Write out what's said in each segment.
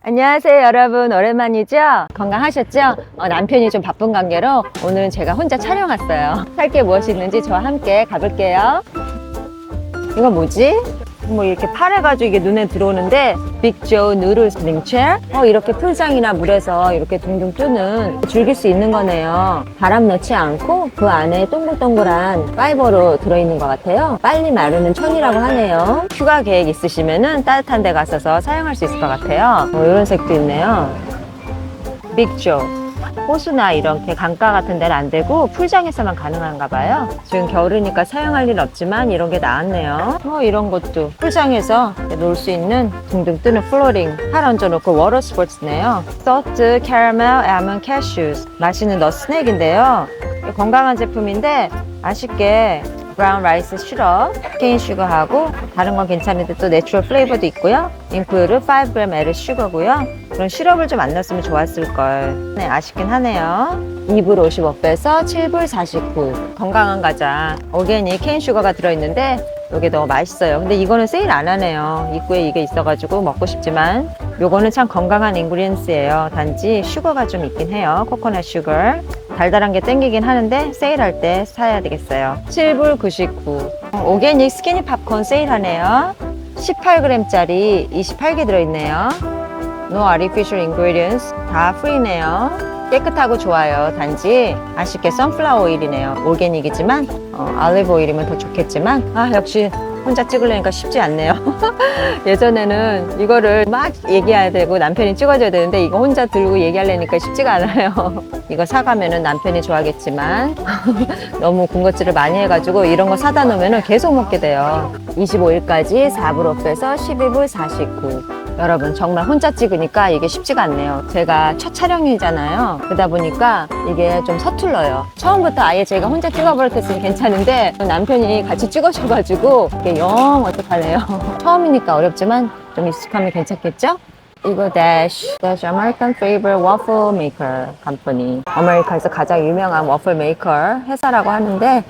안녕하세요 여러분, 오랜만이죠? 건강하셨죠? 남편이 좀 바쁜 관계로 오늘은 제가 혼자 촬영 왔어요. 살 게 무엇이 있는지 저와 함께 가볼게요. 이건 뭐지? 뭐 이렇게 파래가지고 이게 눈에 들어오는데 빅조 누들 스프링 체어, 이렇게 풀장이나 물에서 이렇게 둥둥 뜨는 즐길 수 있는 거네요. 바람 넣지 않고 그 안에 동글동글한 파이버로 들어있는 것 같아요. 빨리 마르는 천이라고 하네요. 휴가 계획 있으시면은 따뜻한 데 가셔서 사용할 수 있을 것 같아요. 이런 색도 있네요. 빅조, 호수나 이렇게 강가 같은 데는 안 되고 풀장에서만 가능한가 봐요. 지금 겨울이니까 사용할 일 없지만 이런 게 나왔네요. 이런 것도 풀장에서 놀 수 있는 둥둥 뜨는 플로링 팔 얹어놓고 워터 스포츠네요. 소트 캐러멜 알몬드 캐슈스, 맛있는 넛 스낵인데요. 건강한 제품인데 아쉽게 브라운 라이스 시럽, 케인 슈거하고 다른 건 괜찮은데 또 내추럴 플레이버도 있고요. 인클루드 5g 에르 슈거고요. 그런 시럽을 좀 안 넣었으면 좋았을걸. 네, 아쉽긴 하네요. 2불 55배에서 7불 49. 건강한 과자 오게닉 케인 슈거가 들어있는데 이게 너무 맛있어요. 근데 이거는 세일 안 하네요. 입구에 이게 있어가지고 먹고 싶지만 요거는 참 건강한 인그리언스예요. 단지 슈거가 좀 있긴 해요. 코코넛 슈거. 달달한 게 땡기긴 하는데 세일할 때 사야 되겠어요. 7불 99. 오게닉 스키니 팝콘 세일하네요. 18g짜리 28개 들어있네요. No artificial ingredients, 다 프리네요. 깨끗하고 좋아요. 단지 아쉽게 선플라워 오일이네요. 오게닉이지만 알리브 오일이면 더 좋겠지만 역시 혼자 찍으려니까 쉽지 않네요. 예전에는 이거를 막 얘기해야 되고 남편이 찍어줘야 되는데 이거 혼자 들고 얘기하려니까 쉽지가 않아요. 이거 사가면은 남편이 좋아하겠지만 너무 군것질을 많이 해가지고 이런 거 사다 놓으면 계속 먹게 돼요. 25일까지 4불 오프에서 12불 49. 여러분 정말 혼자 찍으니까 이게 쉽지가 않네요. 제가 첫 촬영이잖아요. 그러다 보니까 이게 좀 서툴러요. 처음부터 아예 제가 혼자 찍어버렸으면 괜찮은데 남편이 같이 찍어줘가지고 이게 영 어떡하네요. 처음이니까 어렵지만 좀 익숙하면 괜찮겠죠? 이거 Dash American Favorite Waffle Maker Company, 아메리카에서 가장 유명한 워플 메이커 회사라고 하는데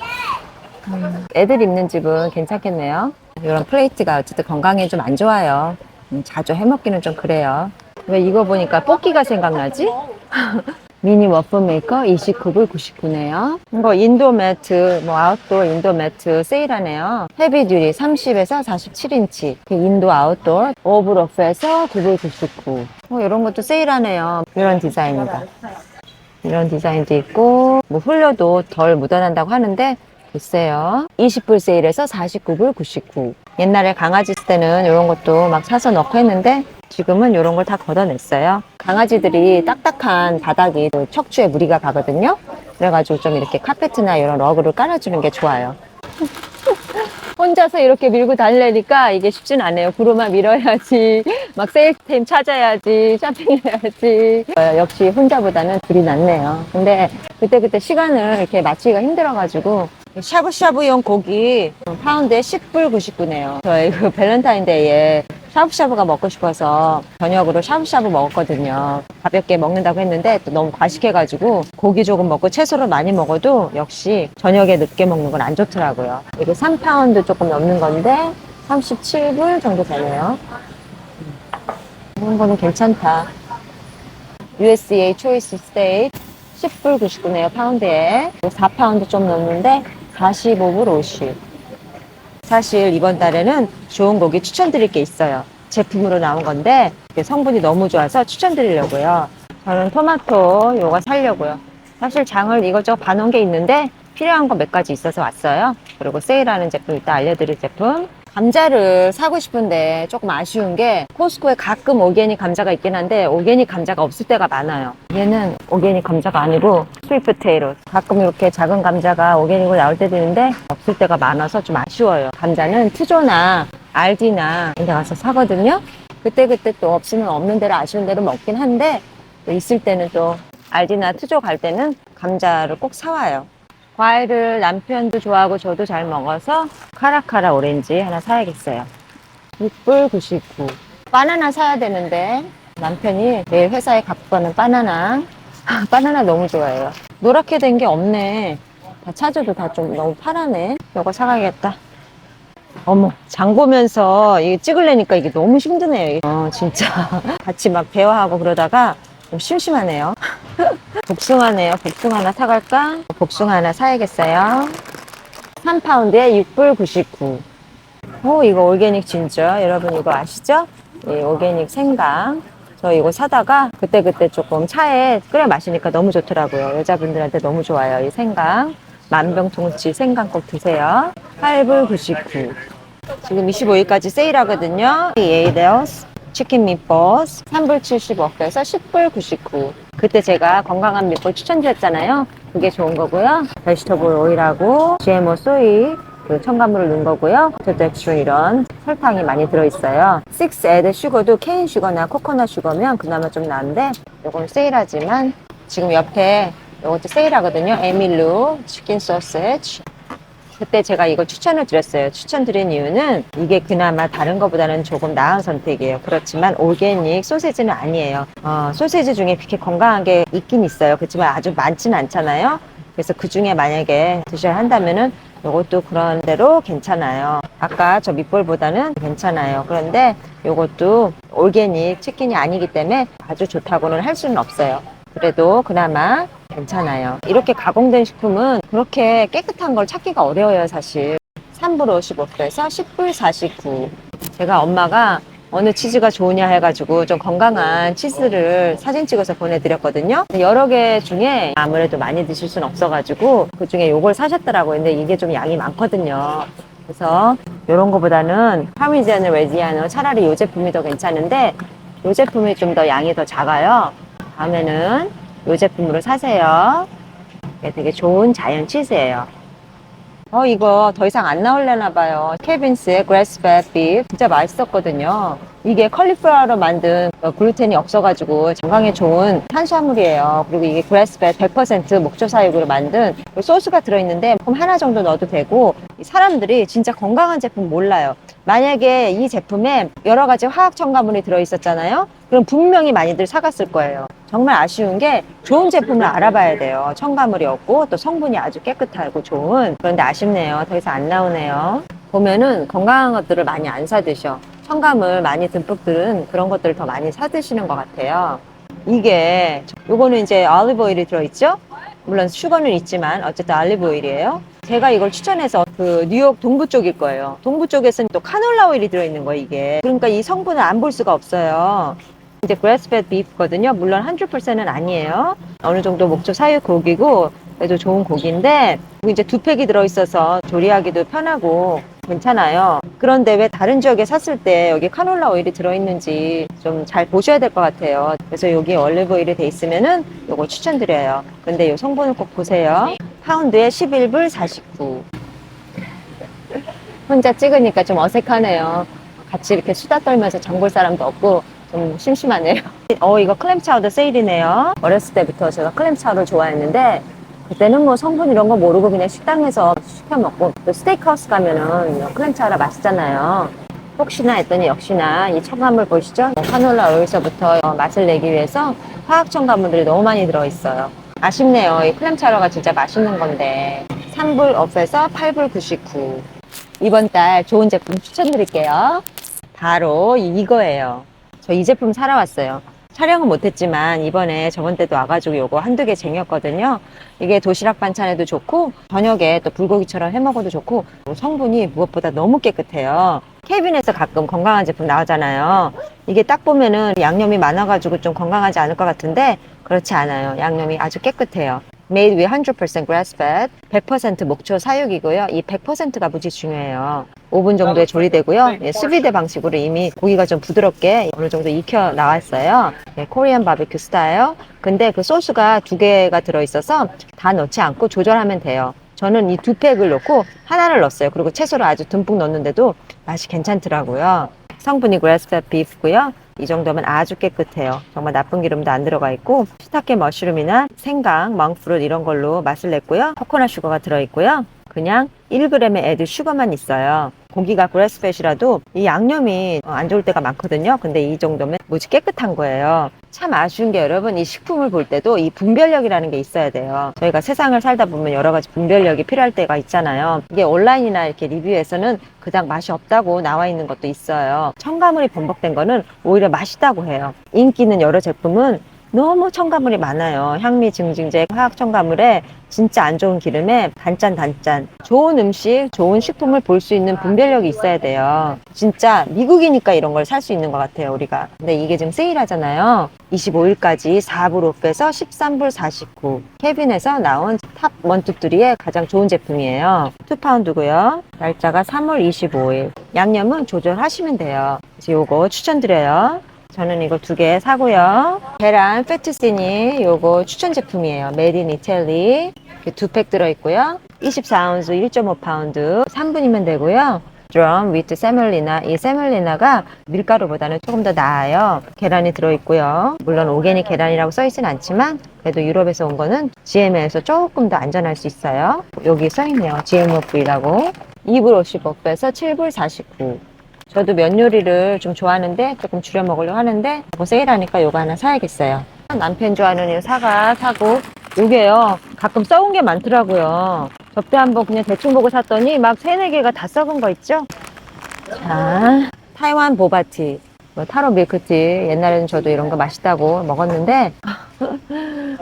애들 입는 집은 괜찮겠네요. 이런 플레이트가 어쨌든 건강에 좀 안 좋아요. 자주 해먹기는 좀 그래요. 왜 이거 보니까 뽑기가 생각나지? 미니 워플 메이커 29불 99네요. 이거 인도 매트, 아웃도어 인도 매트 세일하네요. 헤비 듀리 30에서 47인치. 인도 아웃도어 5불 오프에서 9불 99. 이런 것도 세일하네요. 이런 디자인이다. 이런 디자인도 있고, 흘려도 덜 묻어난다고 하는데, 글쎄요. 20불 세일해서 49불 99. 옛날에 강아지 있을 때는 이런 것도 막 사서 넣고 했는데 지금은 이런 걸 다 걷어냈어요. 강아지들이 딱딱한 바닥이 척추에 무리가 가거든요. 그래가지고 좀 이렇게 카페트나 이런 러그를 깔아주는 게 좋아요. 혼자서 이렇게 밀고 다니려니까 이게 쉽진 않아요. 구로만 밀어야지, 막 세일템 찾아야지, 쇼핑해야지. 역시 혼자보다는 둘이 낫네요. 근데 그때 시간을 이렇게 맞추기가 힘들어가지고 샤브샤브용 고기 파운드에 10불 99네요. 저희 그 밸런타인데이에 샤브샤브가 먹고 싶어서 저녁으로 샤브샤브 먹었거든요. 가볍게 먹는다고 했는데 또 너무 과식해가지고 고기 조금 먹고 채소를 많이 먹어도 역시 저녁에 늦게 먹는 건 안 좋더라고요. 이게 3파운드 조금 넘는 건데 37불 정도 되네요. 이런 거는 괜찮다. USDA 초이스 스테이크 10불 99네요. 파운드에 4파운드 좀 넘는데 45불 50. 사실 이번 달에는 좋은 고기 추천드릴 게 있어요. 제품으로 나온 건데 성분이 너무 좋아서 추천드리려고요. 저는 토마토 요거 사려고요. 사실 장을 이것저것 봐놓은 게 있는데 필요한 거 몇 가지 있어서 왔어요. 그리고 세일하는 제품, 이따 알려드릴 제품. 감자를 사고 싶은데 조금 아쉬운 게 코스코에 가끔 오게닉 감자가 있긴 한데 오게닉 감자가 없을 때가 많아요. 얘는 오게닉 감자가 아니고 스윗 포테이토. 가끔 이렇게 작은 감자가 오게닉으로 나올 때도 있는데 없을 때가 많아서 좀 아쉬워요. 감자는 트조나 알디나 이런 데 가서 사거든요. 그때 또 없으면 없는 대로 아쉬운 대로 먹긴 한데 또 있을 때는 또 알디나 트조 갈 때는 감자를 꼭 사와요. 과일을 남편도 좋아하고 저도 잘 먹어서 카라카라 오렌지 하나 사야겠어요. 6불 99. 바나나 사야 되는데 남편이 내일 회사에 갖고 가는 바나나 바나나 너무 좋아해요. 노랗게 된 게 없네. 다 찾아도 다 좀 너무 파랗네. 이거 사가야겠다. 어머, 장 보면서 이게 찍으려니까 이게 너무 힘드네요. 진짜. 같이 막 대화하고 그러다가 좀 심심하네요. 복숭아네요. 복숭아 하나 사갈까? 복숭아 하나 사야겠어요. 3파운드에 6불 99. 이거 올게닉 진짜. 여러분 이거 아시죠? 이 올게닉 생강. 저 이거 사다가 그때그때 조금 차에 끓여 마시니까 너무 좋더라고요. 여자분들한테 너무 좋아요. 이 생강. 만병통치 생강 꼭 드세요. 8불 99. 지금 25일까지 세일하거든요. 이 에이데어스 치킨 미포스 3불 75에서 10불 99. 그때 제가 건강한 미포 추천드렸잖아요. 그게 좋은 거고요. 베지터블 오일하고 GMO 소이 그 첨가물을 넣은 거고요. 엑스트라 이런 설탕이 많이 들어있어요. 6 애드 슈거도 케인 슈거나 코코넛 슈거면 그나마 좀 나은데 요건 세일하지만 지금 옆에 요것도 세일하거든요. 에밀루 치킨 소세지. 그때 제가 이걸 추천을 드렸어요. 추천드린 이유는 이게 그나마 다른 것보다는 조금 나은 선택이에요. 그렇지만 올게닉 소세지는 아니에요. 소세지 중에 그렇게 건강한 게 있긴 있어요. 그렇지만 아주 많지는 않잖아요. 그래서 그 중에 만약에 드셔야 한다면은 이것도 그런 대로 괜찮아요. 아까 저 밑볼보다는 괜찮아요. 그런데 이것도 올게닉 치킨이 아니기 때문에 아주 좋다고는 할 수는 없어요. 그래도 그나마 괜찮아요. 이렇게 가공된 식품은 그렇게 깨끗한 걸 찾기가 어려워요, 사실. 3불 55에서 10불 49. 제가 엄마가 어느 치즈가 좋으냐 해가지고 좀 건강한 치즈를 사진 찍어서 보내드렸거든요. 여러 개 중에 아무래도 많이 드실 수는 없어가지고 그 중에 요걸 사셨더라고요. 근데 이게 좀 양이 많거든요. 그래서 이런 거보다는 파미지아노 레지아노 차라리 이 제품이 더 괜찮은데 이 제품이 좀 더 양이 더 작아요. 다음에는 이 제품으로 사세요. 이게 되게 좋은 자연 치즈예요. 이거 더 이상 안 나올려나 봐요. 케빈스의 그래스페드 비프 진짜 맛있었거든요. 이게 컬리플라워로 만든 글루텐이 없어가지고 건강에 좋은 탄수화물이에요. 그리고 이게 그래스페드 100% 목조 사육으로 만든 소스가 들어있는데 그럼 하나 정도 넣어도 되고 사람들이 진짜 건강한 제품 몰라요. 만약에 이 제품에 여러 가지 화학 첨가물이 들어있었잖아요. 그럼 분명히 많이들 사갔을 거예요. 정말 아쉬운 게 좋은 제품을 알아봐야 돼요. 첨가물이 없고 또 성분이 아주 깨끗하고 좋은. 그런데 아쉽네요. 더 이상 안 나오네요. 보면은 건강한 것들을 많이 안 사드셔. 첨가물 많이 듬뿍 들은 그런 것들을 더 많이 사드시는 것 같아요. 이게 요거는 이제 올리브 오일이 들어있죠. 물론 슈거는 있지만 어쨌든 올리브 오일이에요. 제가 이걸 추천해서 그 뉴욕 동부 쪽일 거예요. 동부 쪽에서는 또 카놀라 오일이 들어있는 거예요, 이게. 그러니까 이 성분을 안 볼 수가 없어요. 이제 그래스페드 비프거든요. 물론 100%는 아니에요. 어느 정도 목조 사육 고기고 그래도 좋은 고기인데 이제 두 팩이 들어있어서 조리하기도 편하고 괜찮아요. 그런데 왜 다른 지역에 샀을 때 여기 카놀라 오일이 들어있는지 좀 잘 보셔야 될 것 같아요. 그래서 여기 올리브 오일이 돼 있으면은 요거 추천드려요. 근데 이 성분을 꼭 보세요. 파운드에 11불 49. 혼자 찍으니까 좀 어색하네요. 같이 이렇게 수다 떨면서 장 볼 사람도 없고 좀 심심하네요. 이거 클램 차우더 세일이네요. 어렸을 때부터 제가 클램 차우더를 좋아했는데 그때는 뭐 성분 이런 거 모르고 그냥 식당에서 시켜 먹고 또 스테이크하우스 가면은 클램 차우더 맛있잖아요. 혹시나 했더니 역시나 이 첨가물 보시죠? 카놀라 오일서부터 맛을 내기 위해서 화학 첨가물들이 너무 많이 들어있어요. 아쉽네요. 이 클램 차우더가 진짜 맛있는 건데 3불 업에서 8불 99. 이번 달 좋은 제품 추천드릴게요. 바로 이거예요. 저 이 제품 사러 왔어요. 촬영은 못했지만 이번에 저번 때도 와가지고 요거 한두 개 쟁였거든요. 이게 도시락 반찬에도 좋고 저녁에 또 불고기처럼 해먹어도 좋고 성분이 무엇보다 너무 깨끗해요. 케빈에서 가끔 건강한 제품 나오잖아요. 이게 딱 보면은 양념이 많아가지고 좀 건강하지 않을 것 같은데 그렇지 않아요. 양념이 아주 깨끗해요. Made with 100% grass-fed, 100% 목초 사육이고요. 이 100%가 무지 중요해요. 5분 정도에 조리되고요. 수비대 방식으로 이미 고기가 좀 부드럽게 어느 정도 익혀 나왔어요. 코리안 바비큐 스타일. 근데 그 소스가 두 개가 들어있어서 다 넣지 않고 조절하면 돼요. 저는 이 두 팩을 넣고 하나를 넣었어요. 그리고 채소를 아주 듬뿍 넣었는데도 맛이 괜찮더라고요. 성분이 grass-fed beef고요. 이 정도면 아주 깨끗해요. 정말 나쁜 기름도 안 들어가 있고 시타케 머쉬룸이나 생강, 멍프룻 이런 걸로 맛을 냈고요. 코코넛 슈거가 들어있고요. 그냥 1g의 애드 슈거만 있어요. 고기가 그래스펫이라도 이 양념이 안 좋을 때가 많거든요. 근데 이 정도면 무지 깨끗한 거예요. 참 아쉬운 게 여러분, 이 식품을 볼 때도 이 분별력이라는 게 있어야 돼요. 저희가 세상을 살다 보면 여러 가지 분별력이 필요할 때가 있잖아요. 이게 온라인이나 이렇게 리뷰에서는 그닥 맛이 없다고 나와 있는 것도 있어요. 첨가물이 번복된 거는 오히려 맛있다고 해요. 인기 있는 여러 제품은 너무 첨가물이 많아요. 향미 증진제, 화학 첨가물에 진짜 안 좋은 기름에 단짠. 좋은 음식, 좋은 식품을 볼 수 있는 분별력이 있어야 돼요. 진짜 미국이니까 이런 걸 살 수 있는 것 같아요, 우리가. 근데 이게 지금 세일하잖아요. 25일까지 4불 오프에서 13불 49. 케빈에서 나온 탑 1, 2, 3의 가장 좋은 제품이에요. 2파운드고요. 날짜가 3월 25일. 양념은 조절하시면 돼요. 그래서 요거 추천드려요. 저는 이거 2개 사고요. 계란 페투시니 요거 추천 제품이에요. 메이드 인 이탈리. 2팩 들어있고요. 24아운스 1.5파운드 3분이면 되고요. 드럼 위트 세멀리나. 이 세멀리나가 밀가루보다는 조금 더 나아요. 계란이 들어있고요. 물론 오게닉 계란이라고 써있진 않지만 그래도 유럽에서 온 거는 GMO에서 조금 더 안전할 수 있어요. 여기 써있네요. GMO 프리라고. 2불 55배에서 7불 49. 저도 면 요리를 좀 좋아하는데 조금 줄여 먹으려고 하는데 뭐 세일하니까 요거 하나 사야겠어요. 남편 좋아하는 이 사과 사고, 요게요 가끔 썩은 게 많더라고요. 저때 한번 그냥 대충 보고 샀더니 막 3, 4개가 다 썩은 거 있죠. 자, 타이완 보바티, 뭐 타로 밀크티. 옛날에는 저도 이런 거 맛있다고 먹었는데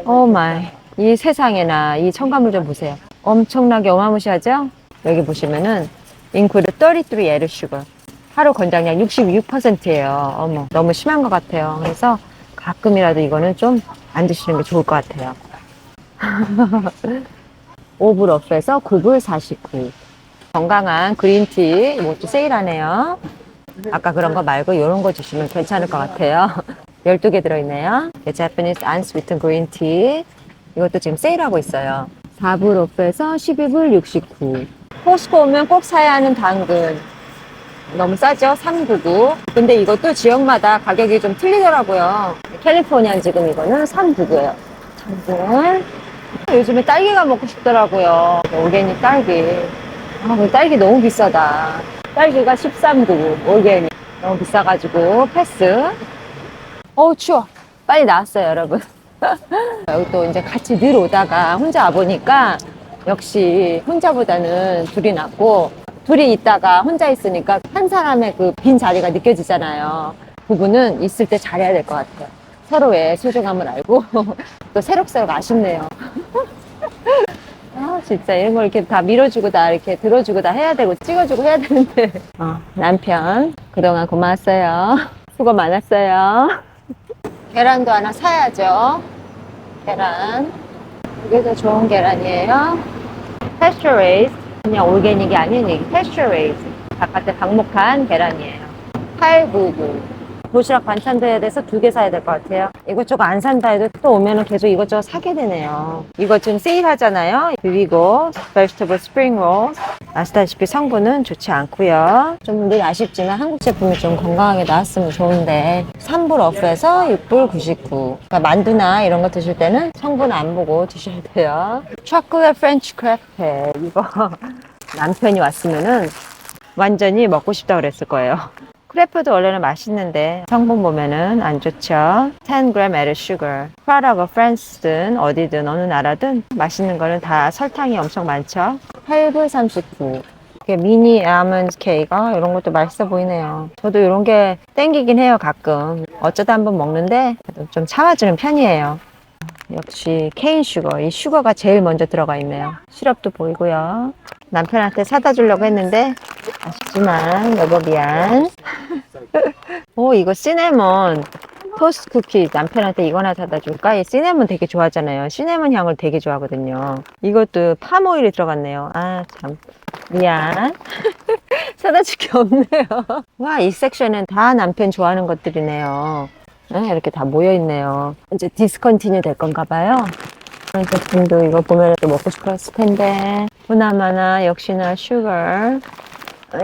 오 마이, 이 세상에나 이 첨가물 좀 보세요. 엄청나게 어마무시하죠. 여기 보시면은 include 33 added sugar. 하루 권장량 66%예요. 어머, 너무 심한 것 같아요. 그래서 가끔이라도 이거는 좀 안 드시는 게 좋을 것 같아요. 5불 오프에서 9불 49. 건강한 그린티, 이것도 세일하네요. 아까 그런 거 말고 이런 거 주시면 괜찮을 것 같아요. 12개 들어있네요. Japanese unsweetened green tea. 이것도 지금 세일하고 있어요. 4불 오프에서 12불 69. 코스코 오면 꼭 사야 하는 당근. 너무 싸죠? 399. 근데 이것도 지역마다 가격이 좀 틀리더라고요. 캘리포니아 지금 이거는 399예요. 당근. 요즘에 딸기가 먹고 싶더라고요. 오게닉 딸기. 아, 딸기 너무 비싸다. 딸기가 13.99. 오게닉. 너무 비싸가지고 패스. 어우, 추워. 빨리 나왔어요, 여러분. 여기 또 이제 같이 늘 오다가 혼자 와보니까 역시 혼자보다는 둘이 낫고, 둘이 있다가 혼자 있으니까 한 사람의 그 빈 자리가 느껴지잖아요. 부부는 있을 때 잘해야 될 것 같아요. 서로의 소중함을 알고 또 새록새록 아쉽네요. 아, 진짜 이런 걸 이렇게 다 밀어주고 다 이렇게 들어주고 다 해야 되고 찍어주고 해야 되는데. 남편 그동안 고마웠어요. 수고 많았어요. 계란도 하나 사야죠. 계란. 이게 더 좋은 계란이에요. pasture raised. 그냥 올게닉이 아닌 이 pasture raised. 바깥에 방목한 계란이에요. 899. 도시락 반찬도 해야 돼서 2개 사야 될 것 같아요. 이것저것 안 산다 해도 또 오면은 계속 이것저것 사게 되네요. 이거 지금 세일하잖아요. 그리고 vegetable spring roll. 아시다시피 성분은 좋지 않고요. 좀 늘 아쉽지만 한국 제품이 좀 건강하게 나왔으면 좋은데 3불 오프에서 6불 99. 그러니까 만두나 이런 거 드실 때는 성분 안 보고 드셔야 돼요. 초콜릿 프렌치 크래프. 이거 남편이 왔으면은 완전히 먹고 싶다 그랬을 거예요. 크래프도 원래는 맛있는데 성분 보면은 안 좋죠. 10g added sugar. 프라다가 프랑스든 어디든 어느 나라든 맛있는 거는 다 설탕이 엄청 많죠. 8불 39. 미니 아몬드 케이크, 이런 것도 맛있어 보이네요. 저도 이런 게 땡기긴 해요, 가끔. 어쩌다 한번 먹는데 좀 참아주는 편이에요. 역시 케인 슈거. 이 슈거가 제일 먼저 들어가 있네요. 시럽도 보이고요. 남편한테 사다 주려고 했는데 아쉽지만 여보 미안. 오, 이거 시네몬 토스트 쿠키. 남편한테 이거나 사다 줄까? 이 시네몬 되게 좋아하잖아요. 시네몬 향을 되게 좋아하거든요. 이것도 팜오일이 들어갔네요. 아, 참 미안. 사다 줄 게 없네요. 와, 이 섹션은 다 남편 좋아하는 것들이네요. 네, 이렇게 다 모여있네요. 이제 디스컨티뉴 될 건가 봐요. 이런 제품도 이거 보면 또 먹고 싶었을 텐데. 보나마나 역시나 슈거.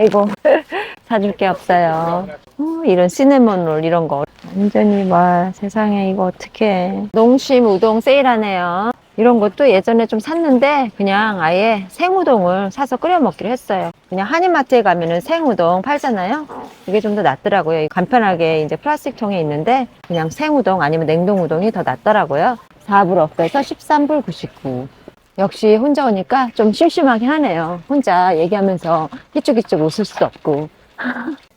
이거 사줄 게 없어요. 이런 시네몬롤 이런 거 완전히 와, 세상에 이거 어떡해. 농심 우동 세일하네요. 이런 것도 예전에 좀 샀는데 그냥 아예 생우동을 사서 끓여 먹기로 했어요. 그냥 한인마트에 가면은 생우동 팔잖아요. 이게 좀 더 낫더라고요. 간편하게 이제 플라스틱 통에 있는데 그냥 생우동 아니면 냉동우동이 더 낫더라고요. 4불 업에서 13불 99. 역시 혼자 오니까 좀 심심하긴 하네요. 혼자 얘기하면서 희쭉희쭉 웃을 수도 없고.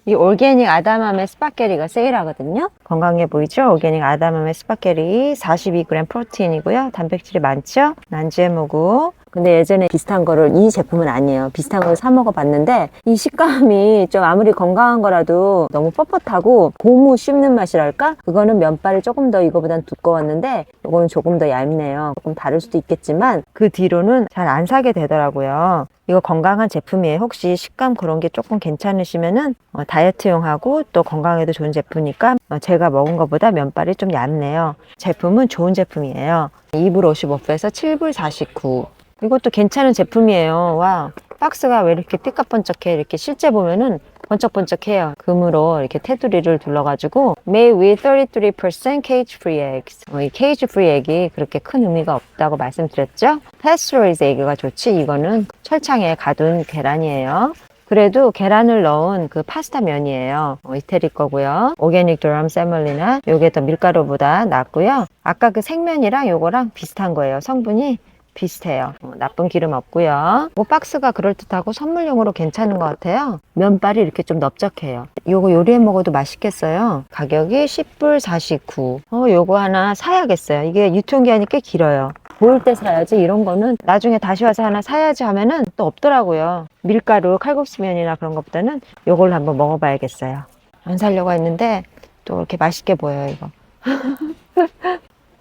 이 올게닉 아담함의 스파게리가 세일하거든요. 건강해 보이죠? 올게닉 아담함의 스파게리 42g 프로테인이고요. 단백질이 많죠? 난지에모고. 근데 예전에 비슷한 거를, 이 제품은 아니에요. 비슷한 걸 사 먹어봤는데 이 식감이 좀 아무리 건강한 거라도 너무 뻣뻣하고 고무 씹는 맛이랄까? 그거는 면발이 조금 더 이거보단 두꺼웠는데 이거는 조금 더 얇네요. 조금 다를 수도 있겠지만 그 뒤로는 잘 안 사게 되더라고요. 이거 건강한 제품이에요. 혹시 식감 그런 게 조금 괜찮으시면은 다이어트용하고 또 건강에도 좋은 제품이니까 제가 먹은 것보다 면발이 좀 얇네요. 제품은 좋은 제품이에요. 2불 55에서 7불 49. 이것도 괜찮은 제품이에요. 와, 박스가 왜 이렇게 삐까번쩍해. 이렇게 실제 보면은 번쩍번쩍해요. 금으로 이렇게 테두리를 둘러가지고 Made with 33% cage-free eggs. 이 cage-free egg이 그렇게 큰 의미가 없다고 말씀드렸죠? Pasteurized egg가 좋지. 이거는 철창에 가둔 계란이에요. 그래도 계란을 넣은 그 파스타 면이에요. 이태리 거고요. 오게닉 드럼 세멀리나 요게 더 밀가루보다 낫고요. 아까 그 생면이랑 요거랑 비슷한 거예요. 성분이 비슷해요. 나쁜 기름 없고요. 박스가 그럴듯하고 선물용으로 괜찮은 것 같아요. 면발이 이렇게 좀 넓적해요. 요거 요리해 먹어도 맛있겠어요. 가격이 10불 49. 요거 하나 사야겠어요. 이게 유통기한이 꽤 길어요. 보일 때 사야지. 이런 거는 나중에 다시 와서 하나 사야지 하면은 또 없더라고요. 밀가루 칼국수면이나 그런 것보다는 요걸로 한번 먹어봐야겠어요. 안 사려고 했는데 또 이렇게 맛있게 보여요, 이거.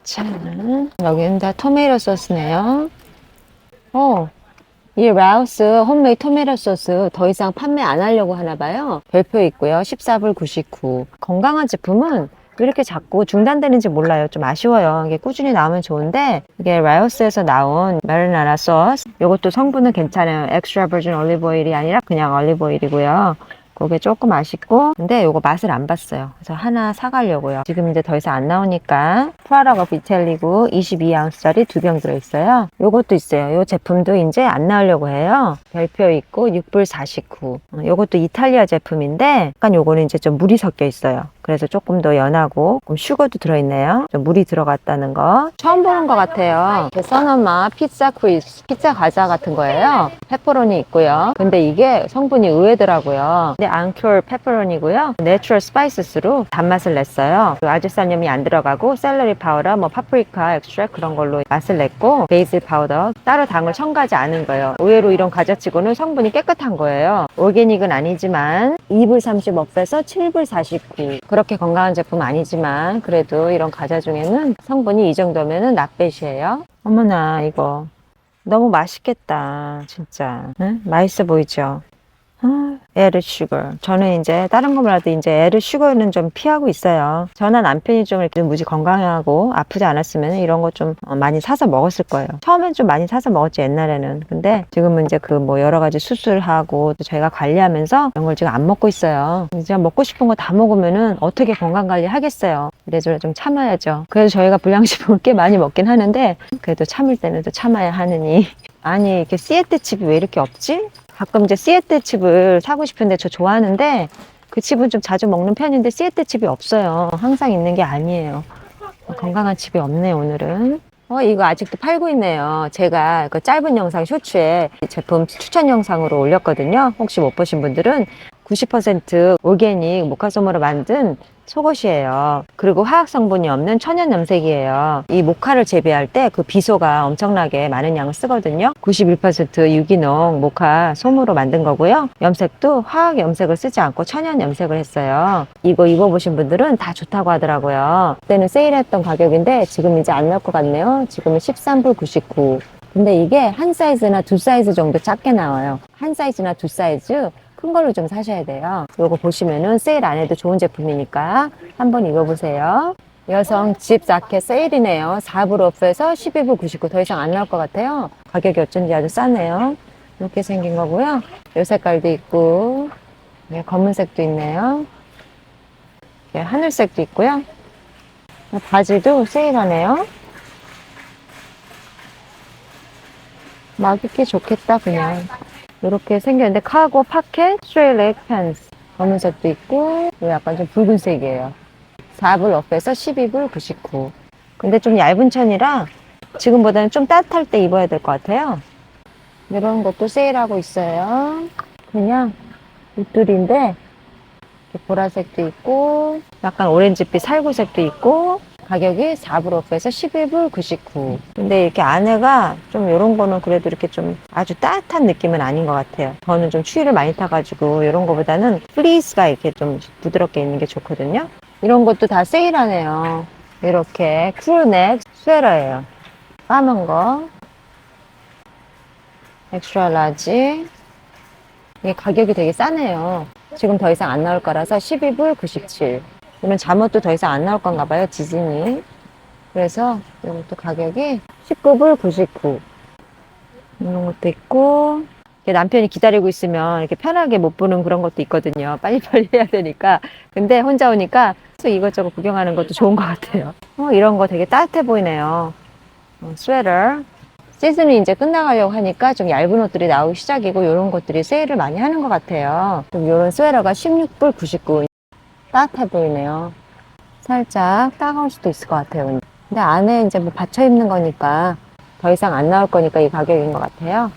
자, 여기는 다 토마토 소스네요. 이 라우스 홈메이드 토마토 소스 더 이상 판매 안 하려고 하나 봐요. 별표 있고요. 14불 99. 건강한 제품은 왜 이렇게 자꾸 중단되는지 몰라요. 좀 아쉬워요. 이게 꾸준히 나오면 좋은데 이게 라우스에서 나온 마리나라 소스. 이것도 성분은 괜찮아요. 엑스트라 버진 올리브 오일이 아니라 그냥 올리브 오일이고요. 그게 조금 아쉽고, 근데 요거 맛을 안 봤어요. 그래서 하나 사가려고요. 지금 이제 더 이상 안 나오니까 프라라가 비텔리고 22아운스짜리 2병 들어있어요. 요것도 있어요. 요 제품도 이제 안 나오려고 해요. 별표 있고 6불 49. 요것도 이탈리아 제품인데 약간 요거는 이제 좀 물이 섞여 있어요. 그래서 조금 더 연하고 슈거도 들어있네요. 좀 물이 들어갔다는 거 처음 보는 것 같아요. 써너마 피자 퀴즈, 피자 과자 같은 거예요. 페퍼로니 있고요. 근데 이게 성분이 의외더라고요. 근데 앙큐어 페퍼로니고요. 내추럴 스파이스로 단맛을 냈어요. 아주사염이 안 들어가고 샐러리 파우더, 뭐 파프리카 엑스트랙 그런 걸로 맛을 냈고 베이sil 파우더 따로 당을 첨가하지 않은 거예요. 의외로 이런 과자치고는 성분이 깨끗한 거예요. 올게닉은 아니지만 2불 30억에서 7불 49. 그렇게 건강한 제품 아니지만 그래도 이런 과자 중에는 성분이 이 정도면은 낫배시예요. 어머나 이거 너무 맛있겠다 진짜. 응? 맛있어 보이죠? 에르 슈거. 저는 이제 다른 거 몰라도 이제 에르 슈거는 좀 피하고 있어요. 저나 남편이 좀 이렇게 무지 건강하고 아프지 않았으면 이런 거 좀 많이 사서 먹었을 거예요. 처음엔 좀 많이 사서 먹었지 옛날에는. 근데 지금은 이제 그 뭐 여러 가지 수술하고 또 저희가 관리하면서 이런 걸 지금 안 먹고 있어요. 이제 먹고 싶은 거 다 먹으면은 어떻게 건강 관리 하겠어요. 그래서 좀 참아야죠. 그래서 저희가 불량식품을 꽤 많이 먹긴 하는데 그래도 참을 때는 또 참아야 하느니. 아니 이렇게 시에테 칩이 왜 이렇게 없지? 가끔 이제 시에테 칩을 사고 싶은데 저 좋아하는데 그 칩은 좀 자주 먹는 편인데 시에테 칩이 없어요. 항상 있는 게 아니에요. 건강한 칩이 없네 오늘은. 이거 아직도 팔고 있네요. 제가 그 짧은 영상 쇼츠에 제품 추천 영상으로 올렸거든요. 혹시 못 보신 분들은 90% 올게닉 모카솜으로 만든 속옷이에요. 그리고 화학 성분이 없는 천연 염색이에요. 이 모카를 재배할 때 그 비소가 엄청나게 많은 양을 쓰거든요. 91% 유기농 모카 솜으로 만든 거고요. 염색도 화학 염색을 쓰지 않고 천연 염색을 했어요. 이거 입어보신 분들은 다 좋다고 하더라고요. 그때는 세일했던 가격인데 지금 이제 안 나올 것 같네요. 지금은 13불 99. 근데 이게 한 사이즈나 두 사이즈 정도 작게 나와요. 한 사이즈나 두 사이즈 큰 걸로 좀 사셔야 돼요. 요거 보시면은 세일 안 해도 좋은 제품이니까 한번 입어보세요. 여성 집 자켓 세일이네요. 4불 오프에서 12불 99. 더 이상 안 나올 것 같아요. 가격이 어쩐지 아주 싸네요. 이렇게 생긴 거고요. 요 색깔도 있고, 네, 검은색도 있네요. 네, 하늘색도 있고요. 바지도 세일하네요. 막 입기 좋겠다, 그냥. 이렇게 생겼는데, 카고 파켓, 스트레이트 팬츠. 검은색도 있고, 이거 약간 좀 붉은색이에요. 4불 업에서 12불 99. 근데 좀 얇은 천이라 지금보다는 좀 따뜻할 때 입어야 될 것 같아요. 이런 것도 세일하고 있어요. 그냥 옷들인데, 이렇게 보라색도 있고, 약간 오렌지빛 살구색도 있고, 가격이 4불 오프에서 11불 99. 근데 이렇게 안에가 좀 이런 거는 그래도 이렇게 좀 아주 따뜻한 느낌은 아닌 것 같아요. 저는 좀 추위를 많이 타가지고 이런 거보다는 플리스가 이렇게 좀 부드럽게 있는 게 좋거든요. 이런 것도 다 세일하네요. 이렇게 크루넥 스웨터예요. 까만 거. 엑스트라 라지. 이게 가격이 되게 싸네요. 지금 더 이상 안 나올 거라서 12불 97. 이런 잠옷도 더 이상 안 나올 건가 봐요, 디즈니. 그래서 이것도 가격이 19불 99. 이런 것도 있고, 이렇게 남편이 기다리고 있으면 이렇게 편하게 못 보는 그런 것도 있거든요. 빨리빨리 해야 되니까. 근데 혼자 오니까 이것저것 구경하는 것도 좋은 것 같아요. 이런 거 되게 따뜻해 보이네요. 스웨터. 시즌이 이제 끝나가려고 하니까 좀 얇은 옷들이 나오기 시작이고, 이런 것들이 세일을 많이 하는 것 같아요. 좀 이런 스웨터가 16불 99. 따뜻해 보이네요. 살짝 따가울 수도 있을 것 같아요. 근데 안에 이제 뭐 받쳐 입는 거니까 더 이상 안 나올 거니까 이 가격인 것 같아요.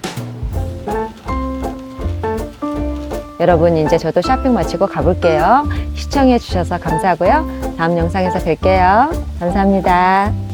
여러분, 이제 저도 쇼핑 마치고 가볼게요. 시청해 주셔서 감사하고요. 다음 영상에서 뵐게요. 감사합니다.